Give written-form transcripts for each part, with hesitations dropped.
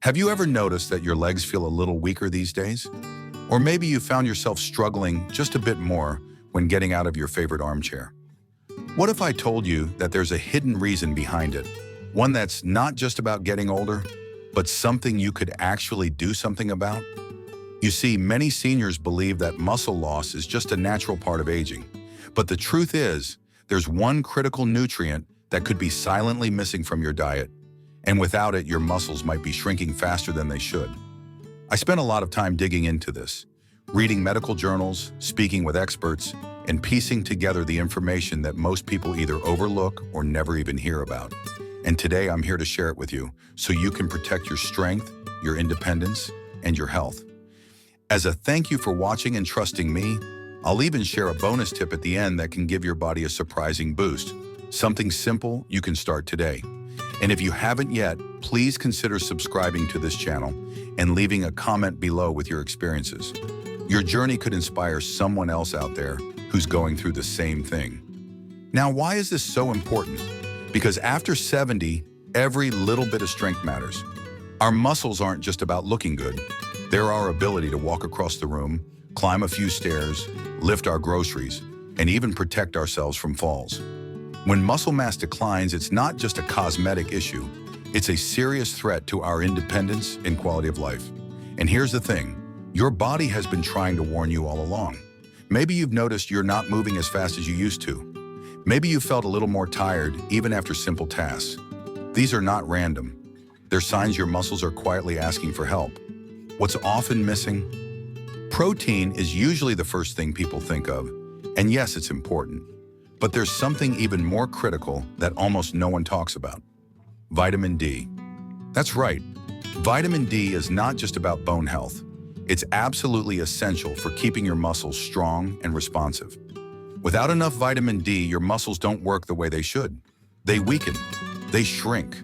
Have you ever noticed that your legs feel a little weaker these days? Or maybe you found yourself struggling just a bit more when getting out of your favorite armchair. What if I told you that there's a hidden reason behind it? One that's not just about getting older, but something you could actually do something about? You see, many seniors believe that muscle loss is just a natural part of aging. But the truth is, there's one critical nutrient that could be silently missing from your diet. And without it, your muscles might be shrinking faster than they should. I spent a lot of time digging into this, reading medical journals, speaking with experts, and piecing together the information that most people either overlook or never even hear about. And today I'm here to share it with you so you can protect your strength, your independence, and your health. As a thank you for watching and trusting me, I'll even share a bonus tip at the end that can give your body a surprising boost. Something simple you can start today. And if you haven't yet, please consider subscribing to this channel and leaving a comment below with your experiences. Your journey could inspire someone else out there who's going through the same thing. Now, why is this so important? Because after 70, every little bit of strength matters. Our muscles aren't just about looking good. They're our ability to walk across the room, climb a few stairs, lift our groceries, and even protect ourselves from falls. When muscle mass declines, it's not just a cosmetic issue. It's a serious threat to our independence and quality of life. And here's the thing, your body has been trying to warn you all along. Maybe you've noticed you're not moving as fast as you used to. Maybe you felt a little more tired even after simple tasks. These are not random. They're signs your muscles are quietly asking for help. What's often missing? Protein is usually the first thing people think of. And yes, it's important. But there's something even more critical that almost no one talks about. Vitamin D. That's right. Vitamin D is not just about bone health. It's absolutely essential for keeping your muscles strong and responsive. Without enough vitamin D, your muscles don't work the way they should. They weaken. They shrink.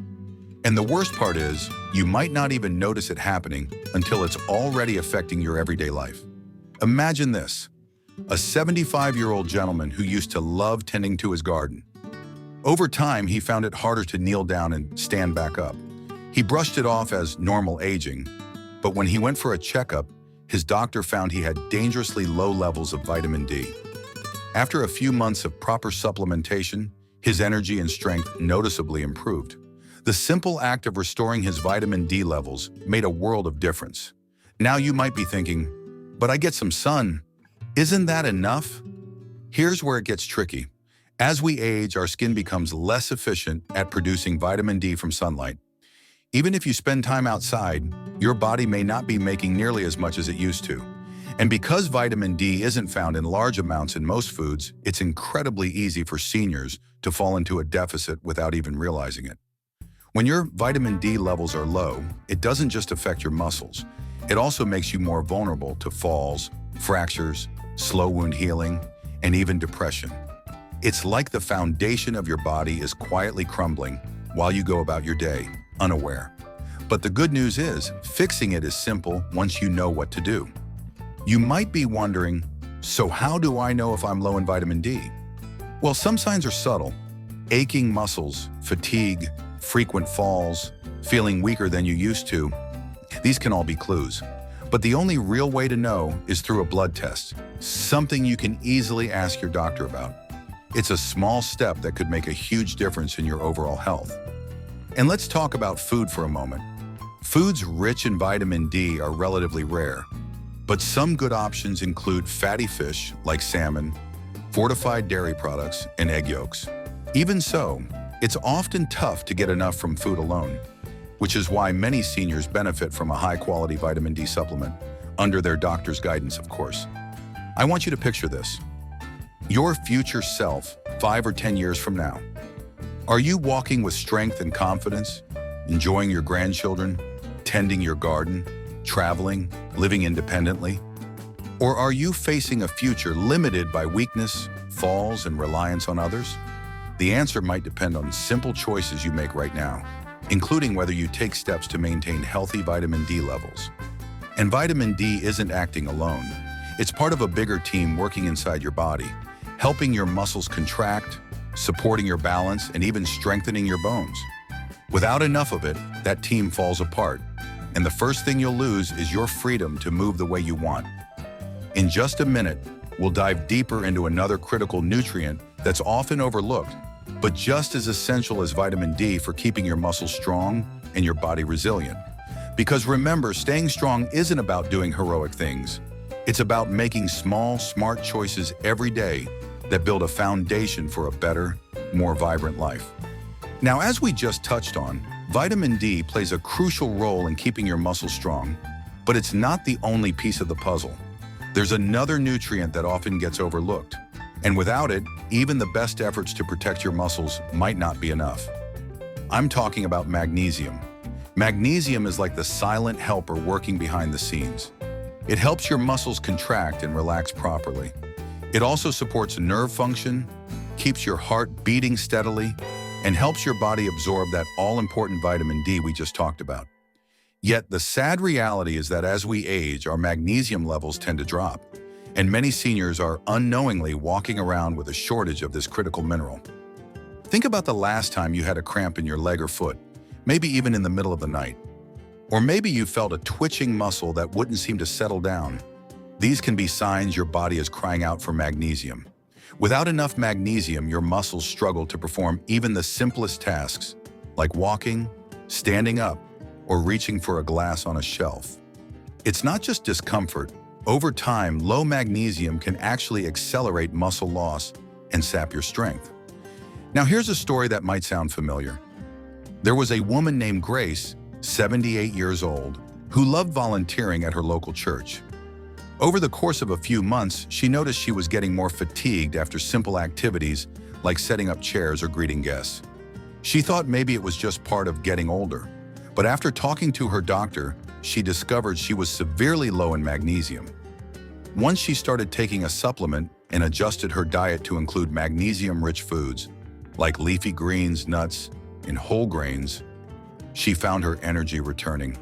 And the worst part is, you might not even notice it happening until it's already affecting your everyday life. Imagine this. A 75-year-old gentleman who used to love tending to his garden. Over time, he found it harder to kneel down and stand back up. He brushed it off as normal aging, but when he went for a checkup, his doctor found he had dangerously low levels of vitamin D. After a few months of proper supplementation, his energy and strength noticeably improved. The simple act of restoring his vitamin D levels made a world of difference. Now you might be thinking, but I get some sun. Isn't that enough? Here's where it gets tricky. As we age, our skin becomes less efficient at producing vitamin D from sunlight. Even if you spend time outside, your body may not be making nearly as much as it used to. And because vitamin D isn't found in large amounts in most foods, it's incredibly easy for seniors to fall into a deficit without even realizing it. When your vitamin D levels are low, it doesn't just affect your muscles. It also makes you more vulnerable to falls, fractures, slow wound healing, and even depression. It's like the foundation of your body is quietly crumbling while you go about your day, unaware. But the good news is, fixing it is simple once you know what to do. You might be wondering, so how do I know if I'm low in vitamin D? Well, some signs are subtle. Aching muscles, fatigue, frequent falls, feeling weaker than you used to. These can all be clues. But the only real way to know is through a blood test, something you can easily ask your doctor about. It's a small step that could make a huge difference in your overall health. And let's talk about food for a moment. Foods rich in vitamin D are relatively rare, but some good options include fatty fish like salmon, fortified dairy products, and egg yolks. Even so, it's often tough to get enough from food alone, which is why many seniors benefit from a high-quality vitamin D supplement, under their doctor's guidance, of course. I want you to picture this. Your future self, 5 or 10 years from now. Are you walking with strength and confidence, enjoying your grandchildren, tending your garden, traveling, living independently? Or are you facing a future limited by weakness, falls, and reliance on others? The answer might depend on simple choices you make right now, including whether you take steps to maintain healthy vitamin D levels. And vitamin D isn't acting alone. It's part of a bigger team working inside your body, helping your muscles contract, supporting your balance, and even strengthening your bones. Without enough of it, that team falls apart. and the first thing you'll lose is your freedom to move the way you want. In just a minute, we'll dive deeper into another critical nutrient that's often overlooked, but just as essential as vitamin D for keeping your muscles strong and your body resilient. Because remember, staying strong isn't about doing heroic things. It's about making small, smart choices every day that build a foundation for a better, more vibrant life. Now, as we just touched on, vitamin D plays a crucial role in keeping your muscles strong, but it's not the only piece of the puzzle. There's another nutrient that often gets overlooked, and without it, even the best efforts to protect your muscles might not be enough. I'm talking about magnesium. Magnesium is like the silent helper working behind the scenes. It helps your muscles contract and relax properly. It also supports nerve function, keeps your heart beating steadily, and helps your body absorb that all-important vitamin D we just talked about. Yet the sad reality is that as we age, our magnesium levels tend to drop, and many seniors are unknowingly walking around with a shortage of this critical mineral. Think about the last time you had a cramp in your leg or foot, maybe even in the middle of the night. Or maybe you felt a twitching muscle that wouldn't seem to settle down. These can be signs your body is crying out for magnesium. Without enough magnesium, your muscles struggle to perform even the simplest tasks, like walking, standing up, or reaching for a glass on a shelf. It's not just discomfort. Over time, low magnesium can actually accelerate muscle loss and sap your strength. Now, here's a story that might sound familiar. There was a woman named Grace, 78 years old, who loved volunteering at her local church. Over the course of a few months, she noticed she was getting more fatigued after simple activities like setting up chairs or greeting guests. She thought maybe it was just part of getting older, but after talking to her doctor, she discovered she was severely low in magnesium. Once she started taking a supplement and adjusted her diet to include magnesium-rich foods, like leafy greens, nuts, and whole grains, she found her energy returning.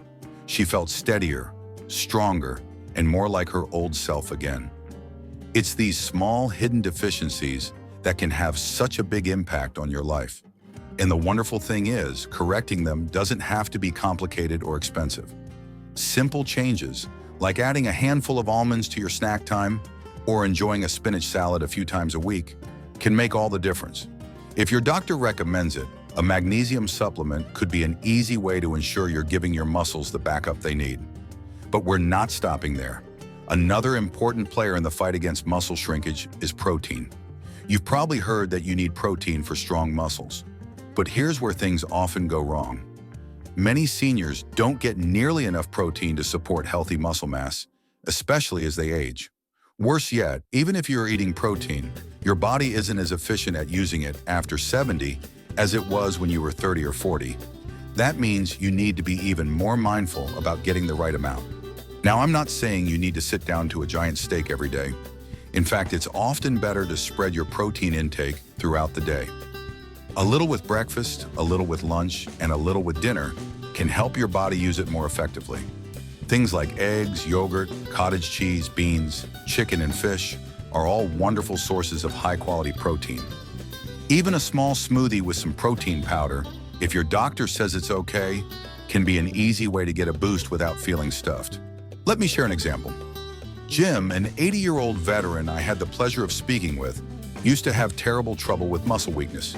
She felt steadier, stronger, and more like her old self again. It's these small, hidden deficiencies that can have such a big impact on your life. And the wonderful thing is, correcting them doesn't have to be complicated or expensive. Simple changes, like adding a handful of almonds to your snack time or enjoying a spinach salad a few times a week, can make all the difference. If your doctor recommends it, a magnesium supplement could be an easy way to ensure you're giving your muscles the backup they need. But we're not stopping there. Another important player in the fight against muscle shrinkage is protein. You've probably heard that you need protein for strong muscles. But here's where things often go wrong. Many seniors don't get nearly enough protein to support healthy muscle mass, especially as they age. Worse yet, even if you're eating protein, your body isn't as efficient at using it after 70 as it was when you were 30 or 40. That means you need to be even more mindful about getting the right amount. Now, I'm not saying you need to sit down to a giant steak every day. In fact, it's often better to spread your protein intake throughout the day. A little with breakfast, a little with lunch, and a little with dinner can help your body use it more effectively. Things like eggs, yogurt, cottage cheese, beans, chicken, and fish are all wonderful sources of high-quality protein. Even a small smoothie with some protein powder, if your doctor says it's okay, can be an easy way to get a boost without feeling stuffed. Let me share an example. Jim, an 80-year-old veteran I had the pleasure of speaking with, used to have terrible trouble with muscle weakness.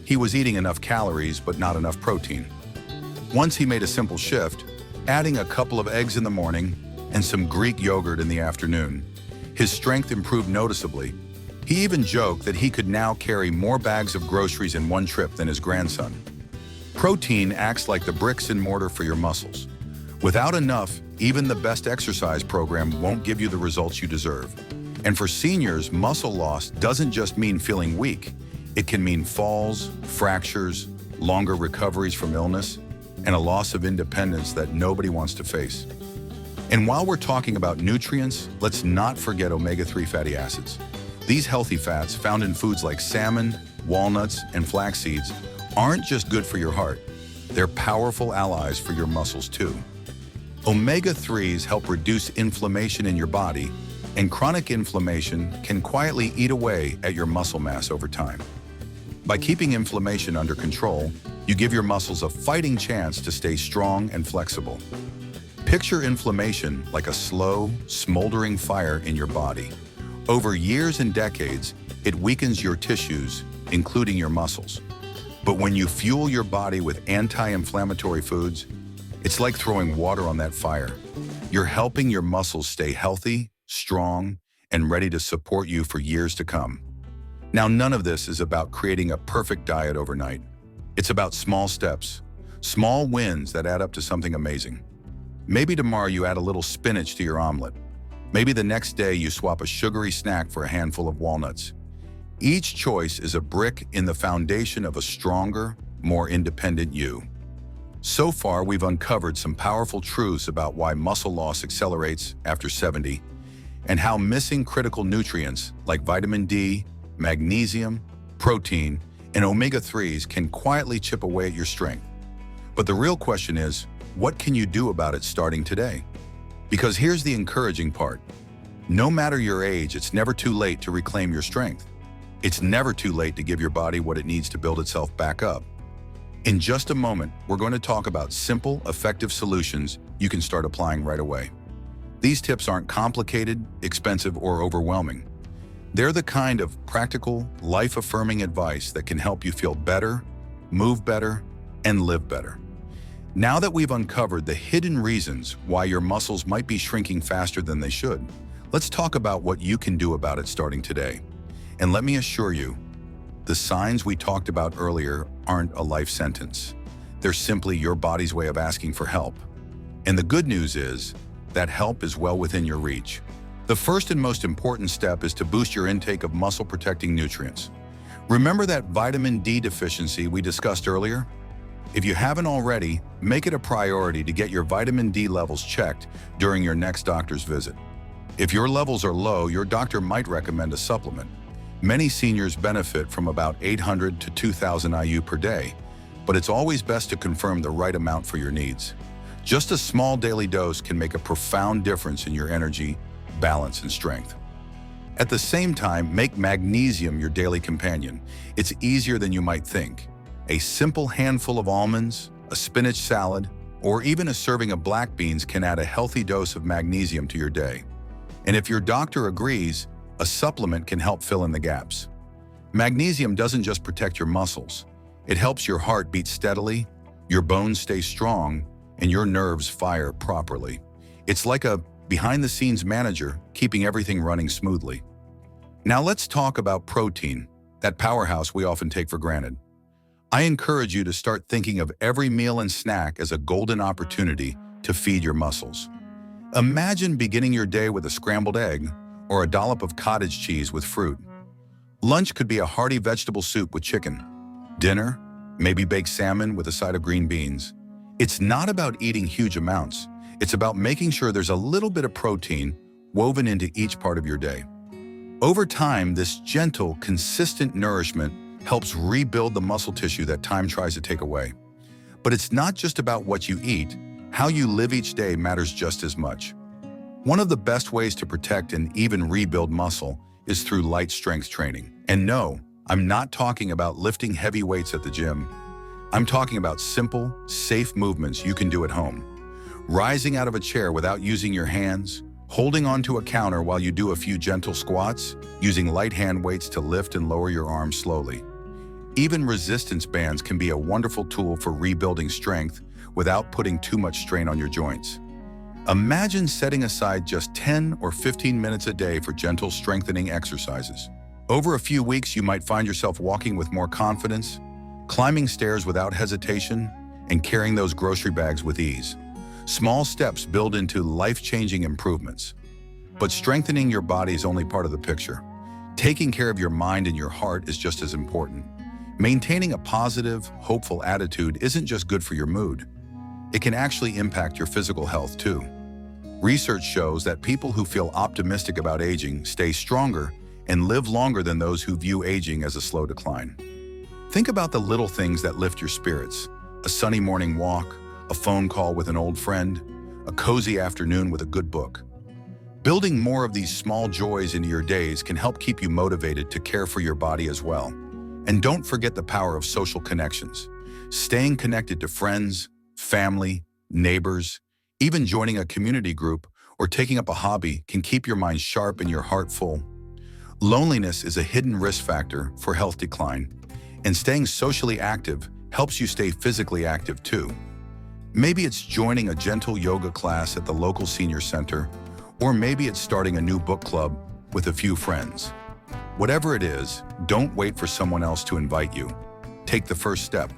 He was eating enough calories, but not enough protein. Once he made a simple shift, adding a couple of eggs in the morning and some Greek yogurt in the afternoon. His strength improved noticeably. He even joked that he could now carry more bags of groceries in one trip than his grandson. Protein acts like the bricks and mortar for your muscles. Without enough, even the best exercise program won't give you the results you deserve. And for seniors, muscle loss doesn't just mean feeling weak. It can mean falls, fractures, longer recoveries from illness, and a loss of independence that nobody wants to face. And while we're talking about nutrients, let's not forget omega-3 fatty acids. These healthy fats, found in foods like salmon, walnuts, and flax seeds, aren't just good for your heart. They're powerful allies for your muscles too. Omega-3s help reduce inflammation in your body, and chronic inflammation can quietly eat away at your muscle mass over time. By keeping inflammation under control, you give your muscles a fighting chance to stay strong and flexible. Picture inflammation like a slow, smoldering fire in your body. Over years and decades, it weakens your tissues, including your muscles. But when you fuel your body with anti-inflammatory foods, it's like throwing water on that fire. You're helping your muscles stay healthy, strong, and ready to support you for years to come. Now, none of this is about creating a perfect diet overnight. It's about small steps, small wins that add up to something amazing. Maybe tomorrow you add a little spinach to your omelet. Maybe the next day you swap a sugary snack for a handful of walnuts. Each choice is a brick in the foundation of a stronger, more independent you. So far, we've uncovered some powerful truths about why muscle loss accelerates after 70 and how missing critical nutrients like vitamin D, magnesium, protein, and omega-3s can quietly chip away at your strength. But the real question is, what can you do about it starting today? Because here's the encouraging part. No matter your age, it's never too late to reclaim your strength. It's never too late to give your body what it needs to build itself back up. In just a moment, we're going to talk about simple, effective solutions you can start applying right away. These tips aren't complicated, expensive, or overwhelming. They're the kind of practical, life-affirming advice that can help you feel better, move better, and live better. Now that we've uncovered the hidden reasons why your muscles might be shrinking faster than they should, let's talk about what you can do about it starting today. And let me assure you, the signs we talked about earlier aren't a life sentence. They're simply your body's way of asking for help. And the good news is that help is well within your reach. The first and most important step is to boost your intake of muscle-protecting nutrients. Remember that vitamin D deficiency we discussed earlier? If you haven't already, make it a priority to get your vitamin D levels checked during your next doctor's visit. If your levels are low, your doctor might recommend a supplement. Many seniors benefit from about 800 to 2,000 IU per day, but it's always best to confirm the right amount for your needs. Just a small daily dose can make a profound difference in your energy, balance, and strength. At the same time, make magnesium your daily companion. It's easier than you might think. A simple handful of almonds, a spinach salad, or even a serving of black beans can add a healthy dose of magnesium to your day. And if your doctor agrees, a supplement can help fill in the gaps. Magnesium doesn't just protect your muscles. It helps your heart beat steadily, your bones stay strong, and your nerves fire properly. It's like a behind-the-scenes manager keeping everything running smoothly. Now let's talk about protein, that powerhouse we often take for granted. I encourage you to start thinking of every meal and snack as a golden opportunity to feed your muscles. Imagine beginning your day with a scrambled egg or a dollop of cottage cheese with fruit. Lunch could be a hearty vegetable soup with chicken. Dinner, maybe baked salmon with a side of green beans. It's not about eating huge amounts. It's about making sure there's a little bit of protein woven into each part of your day. Over time, this gentle, consistent nourishment helps rebuild the muscle tissue that time tries to take away. But it's not just about what you eat. How you live each day matters just as much. One of the best ways to protect and even rebuild muscle is through light strength training. And no, I'm not talking about lifting heavy weights at the gym. I'm talking about simple, safe movements you can do at home. Rising out of a chair without using your hands, holding onto a counter while you do a few gentle squats, using light hand weights to lift and lower your arms slowly. Even resistance bands can be a wonderful tool for rebuilding strength without putting too much strain on your joints. Imagine setting aside just 10 or 15 minutes a day for gentle strengthening exercises. Over a few weeks, you might find yourself walking with more confidence, climbing stairs without hesitation, and carrying those grocery bags with ease. Small steps build into life-changing improvements. But strengthening your body is only part of the picture. Taking care of your mind and your heart is just as important. Maintaining a positive, hopeful attitude isn't just good for your mood. It can actually impact your physical health too. Research shows that people who feel optimistic about aging stay stronger and live longer than those who view aging as a slow decline. Think about the little things that lift your spirits: a sunny morning walk, a phone call with an old friend, a cozy afternoon with a good book. Building more of these small joys into your days can help keep you motivated to care for your body as well. And don't forget the power of social connections. Staying connected to friends, family, neighbors, Even joining a community group or taking up a hobby can keep your mind sharp and your heart full. Loneliness is a hidden risk factor for health decline, and staying socially active helps you stay physically active too. Maybe it's joining a gentle yoga class at the local senior center, or maybe it's starting a new book club with a few friends. Whatever it is, don't wait for someone else to invite you. Take the first step.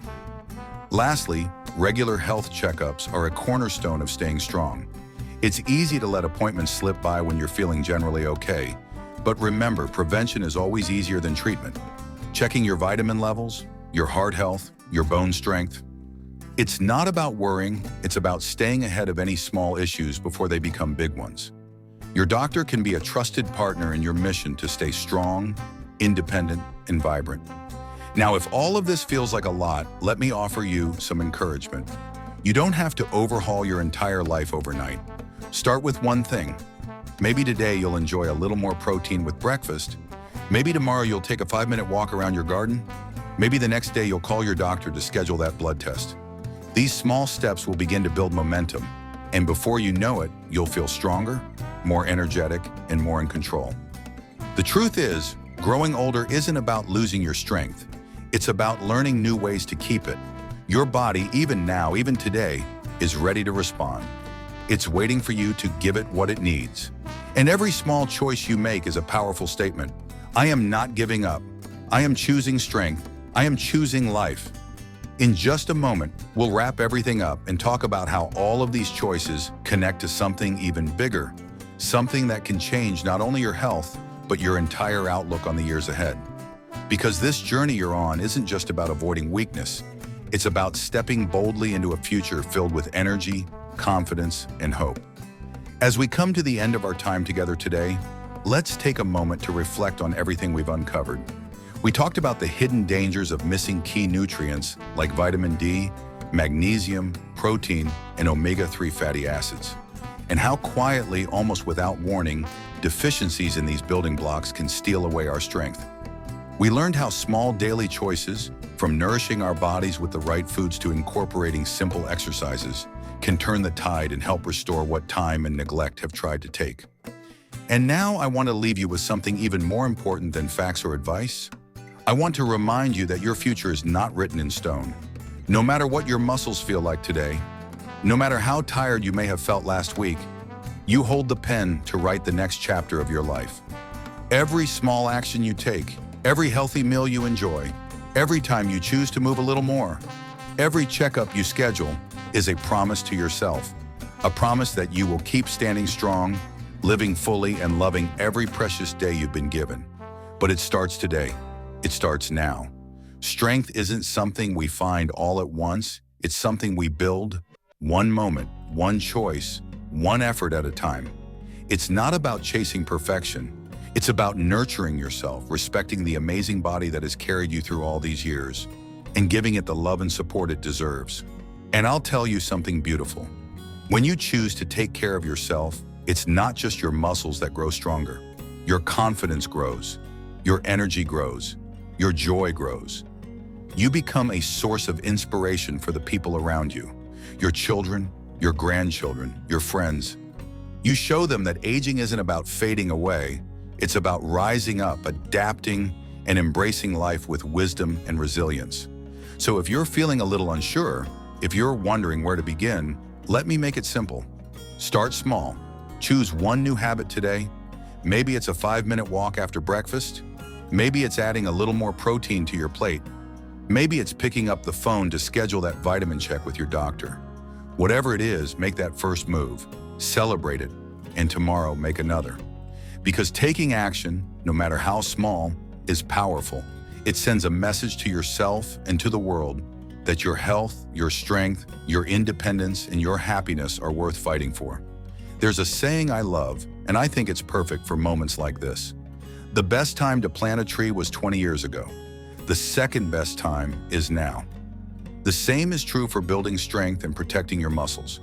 Lastly, regular health checkups are a cornerstone of staying strong. It's easy to let appointments slip by when you're feeling generally okay, but remember, prevention is always easier than treatment. Checking your vitamin levels, your heart health, your bone strength. It's not about worrying, it's about staying ahead of any small issues before they become big ones. Your doctor can be a trusted partner in your mission to stay strong, independent, and vibrant. Now, if all of this feels like a lot, let me offer you some encouragement. You don't have to overhaul your entire life overnight. Start with one thing. Maybe today you'll enjoy a little more protein with breakfast. Maybe tomorrow you'll take a 5-minute walk around your garden. Maybe the next day you'll call your doctor to schedule that blood test. These small steps will begin to build momentum, and before you know it, you'll feel stronger, more energetic, and more in control. The truth is, growing older isn't about losing your strength. It's about learning new ways to keep it. Your body, even now, even today, is ready to respond. It's waiting for you to give it what it needs. And every small choice you make is a powerful statement. I am not giving up. I am choosing strength. I am choosing life. In just a moment, we'll wrap everything up and talk about how all of these choices connect to something even bigger, something that can change not only your health, but your entire outlook on the years ahead. Because this journey you're on isn't just about avoiding weakness. It's about stepping boldly into a future filled with energy, confidence, and hope. As we come to the end of our time together today, let's take a moment to reflect on everything we've uncovered. We talked about the hidden dangers of missing key nutrients like vitamin D, magnesium, protein, and omega-3 fatty acids, and how quietly, almost without warning, deficiencies in these building blocks can steal away our strength. We learned how small daily choices, from nourishing our bodies with the right foods to incorporating simple exercises, can turn the tide and help restore what time and neglect have tried to take. And now I want to leave you with something even more important than facts or advice. I want to remind you that your future is not written in stone. No matter what your muscles feel like today, no matter how tired you may have felt last week, you hold the pen to write the next chapter of your life. Every small action you take, every healthy meal you enjoy, every time you choose to move a little more, every checkup you schedule is a promise to yourself, a promise that you will keep standing strong, living fully, and loving every precious day you've been given. But it starts today. It starts now. Strength isn't something we find all at once. It's something we build, one moment, one choice, one effort at a time. It's not about chasing perfection. It's about nurturing yourself, respecting the amazing body that has carried you through all these years, and giving it the love and support it deserves. And I'll tell you something beautiful. When you choose to take care of yourself, it's not just your muscles that grow stronger. Your confidence grows, your energy grows, your joy grows. You become a source of inspiration for the people around you, your children, your grandchildren, your friends. You show them that aging isn't about fading away. It's about rising up, adapting, and embracing life with wisdom and resilience. So if you're feeling a little unsure, if you're wondering where to begin, let me make it simple. Start small. Choose one new habit today. Maybe it's a 5-minute walk after breakfast. Maybe it's adding a little more protein to your plate. Maybe it's picking up the phone to schedule that vitamin check with your doctor. Whatever it is, make that first move, celebrate it, and tomorrow make another. Because taking action, no matter how small, is powerful. It sends a message to yourself and to the world that your health, your strength, your independence, and your happiness are worth fighting for. There's a saying I love, and I think it's perfect for moments like this. The best time to plant a tree was 20 years ago. The second best time is now. The same is true for building strength and protecting your muscles.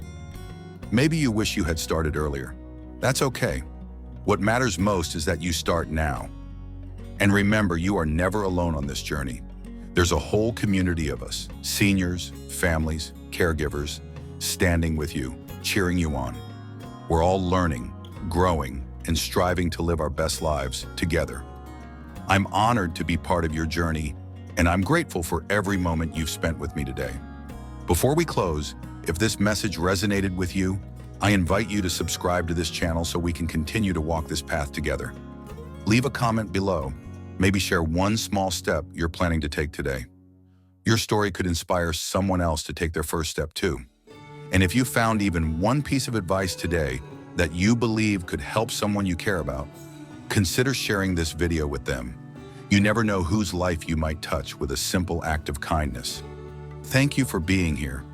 Maybe you wish you had started earlier. That's okay. What matters most is that you start now. And remember, you are never alone on this journey. There's a whole community of us, seniors, families, caregivers, standing with you. cheering you on. We're all learning, growing, and striving to live our best lives together. I'm honored to be part of your journey, and I'm grateful for every moment you've spent with me today. Before we close, if this message resonated with you, I invite you to subscribe to this channel so we can continue to walk this path together. Leave a comment below. Maybe share one small step you're planning to take today. Your story could inspire someone else to take their first step too. And if you found even one piece of advice today that you believe could help someone you care about, consider sharing this video with them. You never know whose life you might touch with a simple act of kindness. Thank you for being here.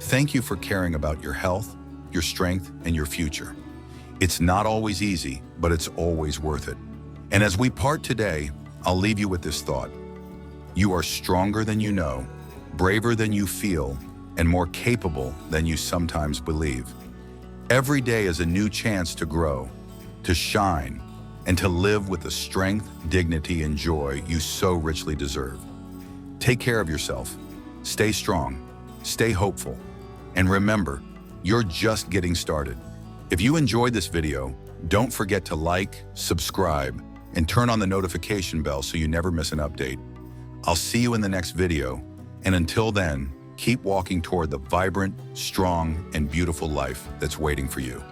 Thank you for caring about your health, your strength, and your future. It's not always easy, but it's always worth it. And as we part today, I'll leave you with this thought. You are stronger than you know, braver than you feel, and more capable than you sometimes believe. Every day is a new chance to grow, to shine, and to live with the strength, dignity, and joy you so richly deserve. Take care of yourself. Stay strong, stay hopeful, and remember, you're just getting started. If you enjoyed this video, don't forget to like, subscribe, and turn on the notification bell so you never miss an update. I'll see you in the next video, and until then, keep walking toward the vibrant, strong, and beautiful life that's waiting for you.